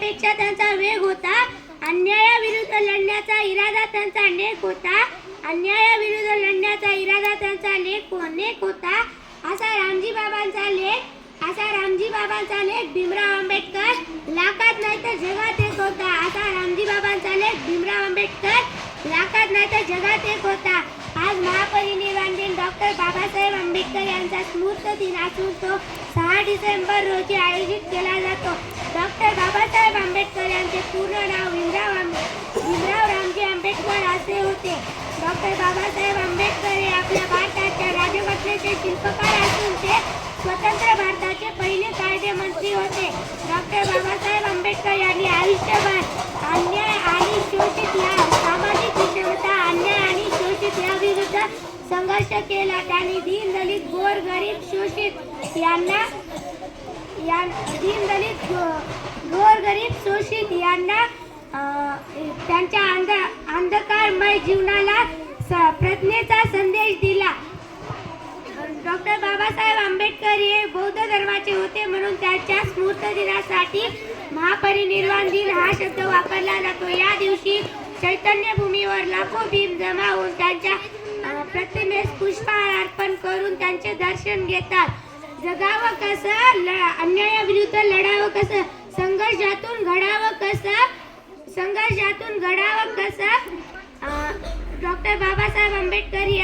वाऱ्यापेक्षा त्यांचा वेग होता. अन्यायाविरुद्ध लढण्याचा इरादा त्यांचा नेक होता. अन्यायाविरुद्ध लढण्याचा इरादा त्यांचा नेक होता. असा रामजी बाबांचा लेख भीमराव आंबेडकर लाखात नाही तर जगात एक होता. असा रामजी बाबांचा लेख भीमराव आंबेडकर लाखात नाही तर जगात एक होता. आज महापरिनिर्वाण दिन डॉक्टर बाबासाहेब आंबेडकर यांचा स्मृती दिन असून तो 6 डिसेंबर रोजी आयोजित केला जातो. डॉक्टर बाबासाहेब आंबेडकर यांचे पूर्ण नाव भीमराव रामजी आंबेडकर असे होते. डॉक्टर बाबासाहेब आंबेडकर हे आपल्या भारताच्या राज्यघटनेचे शिल्पकार असून ते स्वतंत्र भारताचे पहिले कायदेमंत्री होते. डॉक्टर बाबासाहेब आंबेडकर यांनी आयुष्यभर अन्याय आणि शोषित या सामाजिक विषमता, अन्याय आणि शोषित याविरुद्ध संघर्ष केला. त्यांनी दीन दलित गोर गरीब शोषित यांना त्यांच्या अंधकारमय जीवनाला प्रज्ञेचा संदेश दिला. डॉक्टर बाबासाहेब आंबेडकर हे बौद्ध धर्माचे होते म्हणून त्यांच्या स्मृती दिनासाठी महापरिनिर्वाण दिन हा शब्द वापरला जातो. या दिवशी चैतन्य भूमीवर लाखो भीम जमा होऊन त्यांच्या प्रतिमेस पुष्पहार अर्पण करून त्यांचे दर्शन घेतात. जगावं कसं, अन्यायाविरुद्ध लढावं कसं, संघर्षातून घडावं कसं. डॉक्टर बाबासाहेब आंबेडकर हे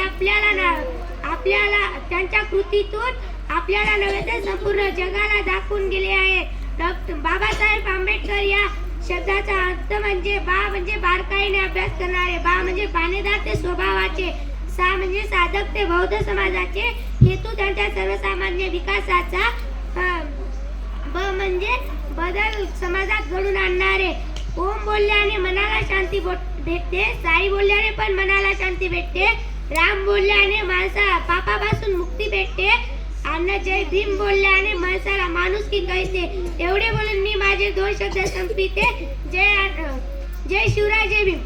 आपल्याला त्यांच्या कृतीतून आपल्याला नव्हे तर संपूर्ण जगाला दाखवून गेले आहे. डॉक्टर बाबासाहेब आंबेडकर या शब्दाचा अर्थ म्हणजे बा म्हणजे बारकाईने अभ्यास करणारे, बा म्हणजे बाणेदार ते स्वभावाचे, सा म्हणजे साधक ते बौद्ध समाजाचे, हेतू त्यांच्या सर्वसामान्य विकासाचा, ब म्हणजे बदल समाजात घडून आणणारे. ओम बोलल्याने मनाला शांती भेटते, साई बोलल्याने पण मनाला शांती भेटते, राम बोलल्याने माणसाला पापापासून मुक्ती भेटते, आणि जय भीम बोलल्याने माणसाला माणुसकी कळते. एवढे बोलून मी माझे 2 शब्द संपविते. जय शिवराय, जय भीम.